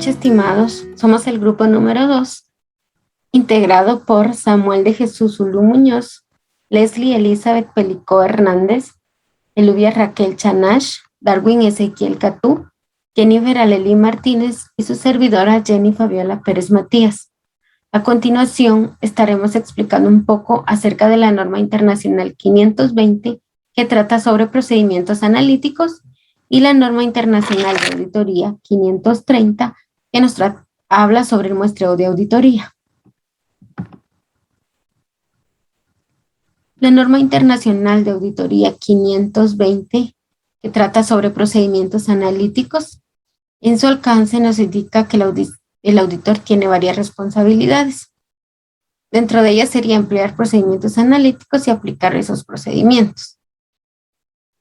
noche, estimados. Somos el grupo número 2, integrado por Samuel de Jesús Ulú Muñoz, Leslie Elizabeth Pelicó Hernández, Eluvia Raquel Chanash, Darwin Ezequiel Catú, Jennifer Alelí Martínez y su servidora Jenny Fabiola Pérez Matías. A continuación, estaremos explicando un poco acerca de la norma internacional 520, que trata sobre procedimientos analíticos, y la norma internacional de auditoría 530, que nos habla sobre el muestreo de auditoría. La norma internacional de auditoría 520, que trata sobre procedimientos analíticos, en su alcance nos indica que el auditor tiene varias responsabilidades. Dentro de ellas sería emplear procedimientos analíticos y aplicar esos procedimientos.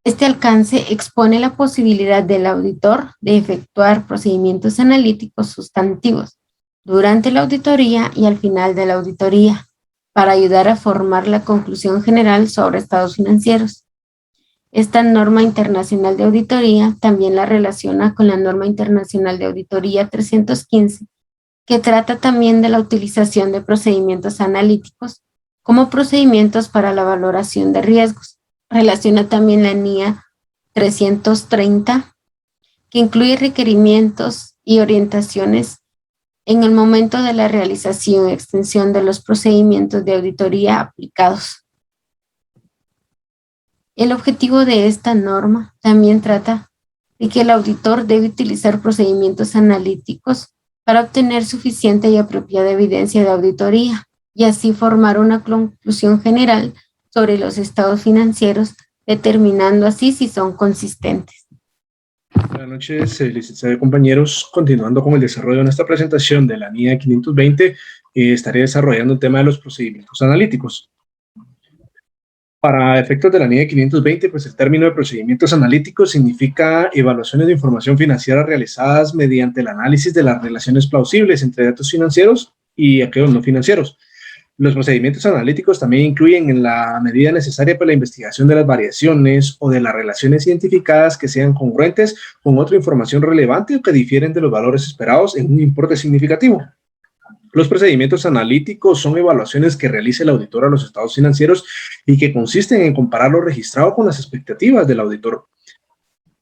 Este alcance expone la posibilidad del auditor de efectuar procedimientos analíticos sustantivos durante la auditoría y al final de la auditoría, para ayudar a formar la conclusión general sobre estados financieros. Esta norma internacional de auditoría también la relaciona con la norma internacional de auditoría 315, que trata también de la utilización de procedimientos analíticos como procedimientos para la valoración de riesgos. Relaciona también la NIA 330, que incluye requerimientos y orientaciones en el momento de la realización y extensión de los procedimientos de auditoría aplicados. El objetivo de esta norma también trata de que el auditor debe utilizar procedimientos analíticos para obtener suficiente y apropiada evidencia de auditoría y así formar una conclusión general sobre los estados financieros, determinando así si son consistentes. Buenas noches, licenciados y compañeros. Continuando con el desarrollo de nuestra presentación de la NIA 520, estaré desarrollando el tema de los procedimientos analíticos. Para efectos de la NIA 520, pues el término de procedimientos analíticos significa evaluaciones de información financiera realizadas mediante el análisis de las relaciones plausibles entre datos financieros y aquellos no financieros. Los procedimientos analíticos también incluyen en la medida necesaria para la investigación de las variaciones o de las relaciones identificadas que sean congruentes con otra información relevante o que difieren de los valores esperados en un importe significativo. Los procedimientos analíticos son evaluaciones que realiza el auditor a los estados financieros y que consisten en comparar lo registrado con las expectativas del auditor.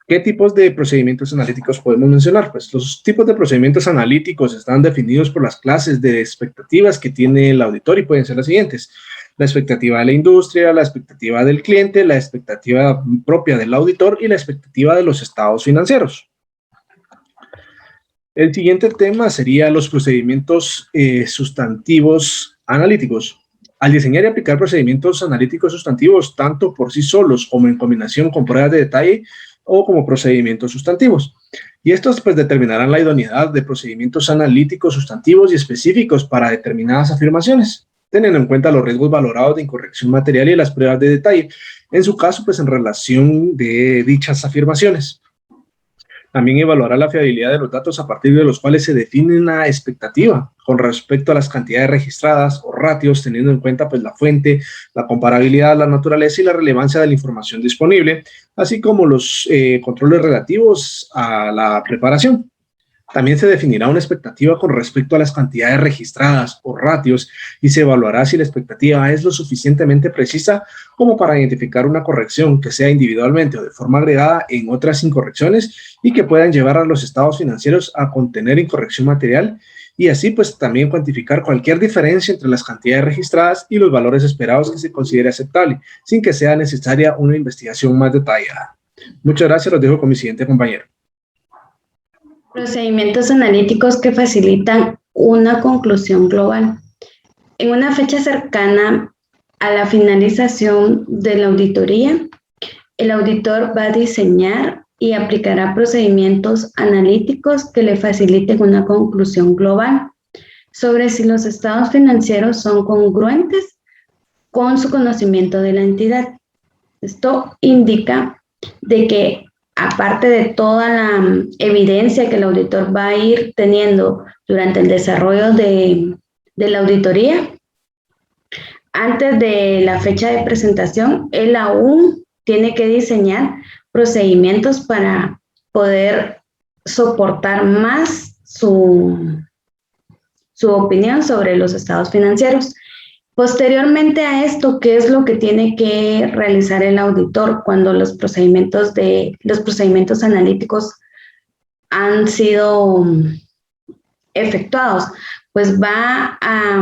¿Qué tipos de procedimientos analíticos podemos mencionar? Pues los tipos de procedimientos analíticos están definidos por las clases de expectativas que tiene el auditor y pueden ser las siguientes: la expectativa de la industria, la expectativa del cliente, la expectativa propia del auditor y la expectativa de los estados financieros. El siguiente tema sería los procedimientos sustantivos analíticos. Al diseñar y aplicar procedimientos analíticos sustantivos, tanto por sí solos como en combinación con pruebas de detalle, o como procedimientos sustantivos. Y estos pues determinarán la idoneidad de procedimientos analíticos sustantivos y específicos para determinadas afirmaciones, teniendo en cuenta los riesgos valorados de incorrección material y las pruebas de detalle, en su caso pues en relación de dichas afirmaciones. También evaluará la fiabilidad de los datos a partir de los cuales se define una expectativa con respecto a las cantidades registradas o ratios, teniendo en cuenta pues la fuente, la comparabilidad, la naturaleza y la relevancia de la información disponible, así como los controles relativos a la preparación. También se definirá una expectativa con respecto a las cantidades registradas o ratios y se evaluará si la expectativa es lo suficientemente precisa como para identificar una corrección que sea individualmente o de forma agregada en otras incorrecciones y que puedan llevar a los estados financieros a contener incorrección material, y así pues también cuantificar cualquier diferencia entre las cantidades registradas y los valores esperados que se considere aceptable, sin que sea necesaria una investigación más detallada. Muchas gracias, los dejo con mi siguiente compañero. Procedimientos analíticos que facilitan una conclusión global. En una fecha cercana a la finalización de la auditoría, el auditor va a diseñar y aplicará procedimientos analíticos que le faciliten una conclusión global sobre si los estados financieros son congruentes con su conocimiento de la entidad. Esto indica de que, aparte de toda la evidencia que el auditor va a ir teniendo durante el desarrollo de la auditoría, antes de la fecha de presentación, él aún tiene que diseñar procedimientos para poder soportar más su opinión sobre los estados financieros. Posteriormente a esto, ¿qué es lo que tiene que realizar el auditor cuando los procedimientos analíticos han sido efectuados? Pues va a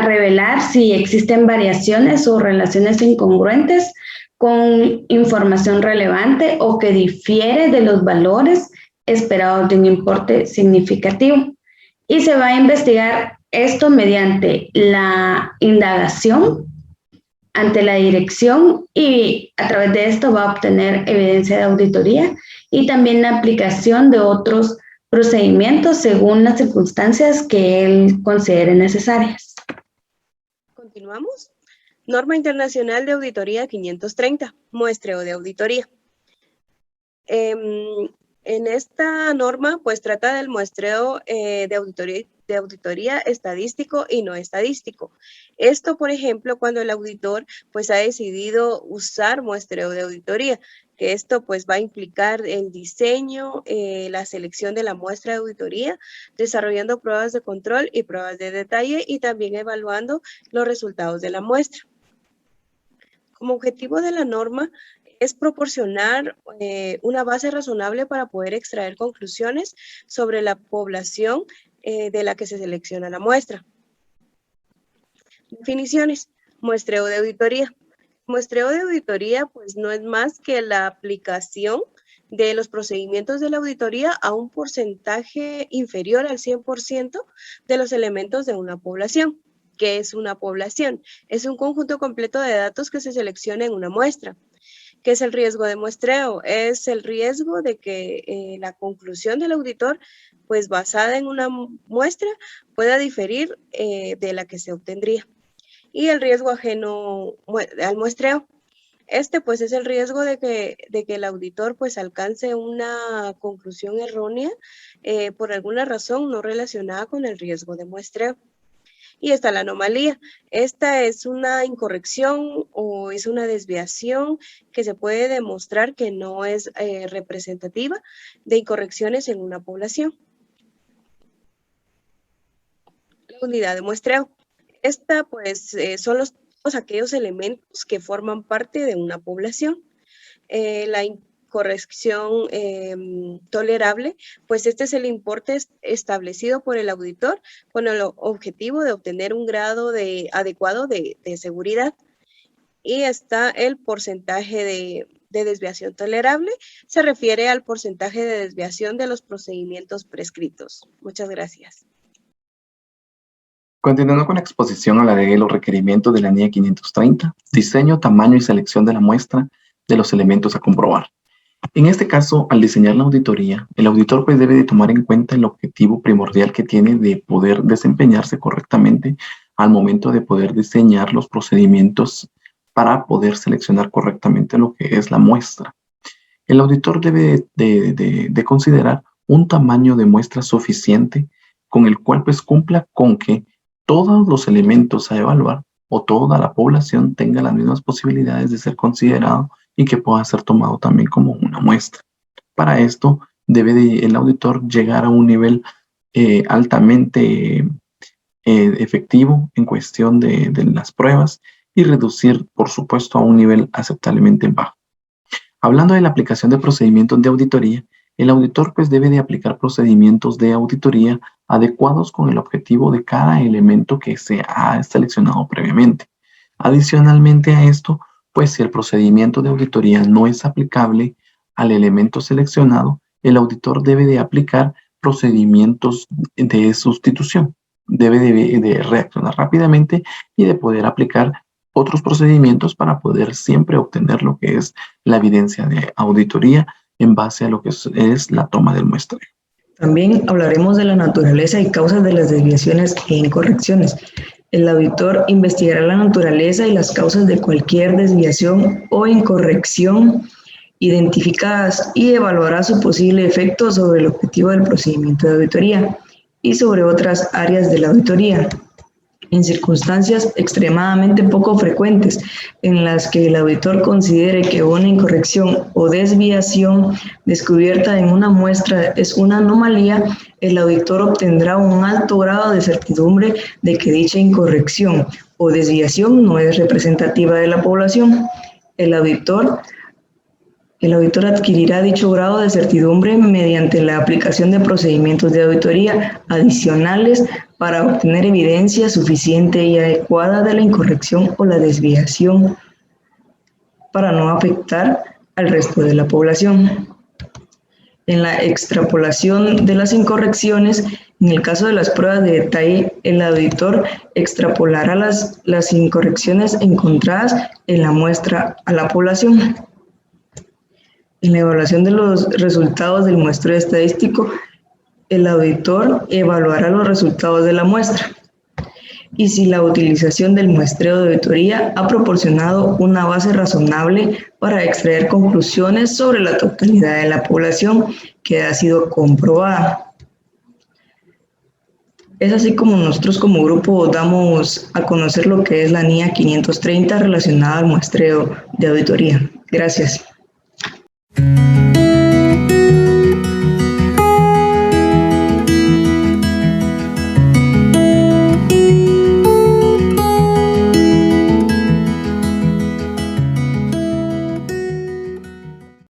revelar si existen variaciones o relaciones incongruentes con información relevante o que difiere de los valores esperados de un importe significativo. Y se va a investigar esto mediante la indagación ante la dirección, y a través de esto va a obtener evidencia de auditoría y también la aplicación de otros procedimientos según las circunstancias que él considere necesarias. Continuamos. Norma Internacional de Auditoría 530, muestreo de auditoría. En esta norma, pues trata del muestreo de auditoría estadístico y no estadístico. Esto, por ejemplo, cuando el auditor pues ha decidido usar muestreo de auditoría, que esto pues va a implicar el diseño, la selección de la muestra de auditoría, desarrollando pruebas de control y pruebas de detalle y también evaluando los resultados de la muestra. Como objetivo de la norma es proporcionar una base razonable para poder extraer conclusiones sobre la población de la que se selecciona la muestra. Definiciones. Muestreo de auditoría. Muestreo de auditoría pues no es más que la aplicación de los procedimientos de la auditoría a un porcentaje inferior al 100% de los elementos de una población. ¿Qué es una población? Es un conjunto completo de datos que se selecciona en una muestra. ¿Qué es el riesgo de muestreo? Es el riesgo de que la conclusión del auditor, pues basada en una muestra, pueda diferir de la que se obtendría. Y el riesgo ajeno al muestreo. Este, pues, es el riesgo de que el auditor, pues, alcance una conclusión errónea por alguna razón no relacionada con el riesgo de muestreo. Y está la anomalía. Esta es una incorrección o es una desviación que se puede demostrar que no es representativa de incorrecciones en una población. La unidad de muestreo. Esta, pues, son aquellos elementos que forman parte de una población. La incorrección tolerable, pues este es el importe establecido por el auditor con el objetivo de obtener un grado adecuado de seguridad. Y está el porcentaje de desviación tolerable, se refiere al porcentaje de desviación de los procedimientos prescritos. Muchas gracias. Continuando con la exposición a la ley de los requerimientos de la NIE 530, diseño, tamaño y selección de la muestra de los elementos a comprobar. En este caso, al diseñar la auditoría, el auditor pues debe de tomar en cuenta el objetivo primordial que tiene de poder desempeñarse correctamente al momento de poder diseñar los procedimientos para poder seleccionar correctamente lo que es la muestra. El auditor debe de considerar un tamaño de muestra suficiente con el cual pues cumpla con que todos los elementos a evaluar o toda la población tenga las mismas posibilidades de ser considerado y que pueda ser tomado también como una muestra. Para esto debe el auditor llegar a un nivel altamente efectivo en cuestión de las pruebas y reducir, por supuesto, a un nivel aceptablemente bajo. Hablando de la aplicación de procedimientos de auditoría, el auditor pues debe de aplicar procedimientos de auditoría adecuados con el objetivo de cada elemento que se ha seleccionado previamente. Adicionalmente a esto, pues si el procedimiento de auditoría no es aplicable al elemento seleccionado, el auditor debe de aplicar procedimientos de sustitución. Debe de reaccionar rápidamente y de poder aplicar otros procedimientos para poder siempre obtener lo que es la evidencia de auditoría en base a lo que es la toma del muestreo. También hablaremos de la naturaleza y causas de las desviaciones e incorrecciones. El auditor investigará la naturaleza y las causas de cualquier desviación o incorrección identificadas y evaluará su posible efecto sobre el objetivo del procedimiento de auditoría y sobre otras áreas de la auditoría. En circunstancias extremadamente poco frecuentes en las que el auditor considere que una incorrección o desviación descubierta en una muestra es una anomalía, el auditor obtendrá un alto grado de certidumbre de que dicha incorrección o desviación no es representativa de la población. El auditor adquirirá dicho grado de certidumbre mediante la aplicación de procedimientos de auditoría adicionales para obtener evidencia suficiente y adecuada de la incorrección o la desviación para no afectar al resto de la población. En la extrapolación de las incorrecciones, en el caso de las pruebas de detalle, el auditor extrapolará las incorrecciones encontradas en la muestra a la población. En la evaluación de los resultados del muestreo estadístico, el auditor evaluará los resultados de la muestra y si la utilización del muestreo de auditoría ha proporcionado una base razonable para extraer conclusiones sobre la totalidad de la población que ha sido comprobada. Es así como nosotros como grupo damos a conocer lo que es la NIA 530 relacionada al muestreo de auditoría. Gracias.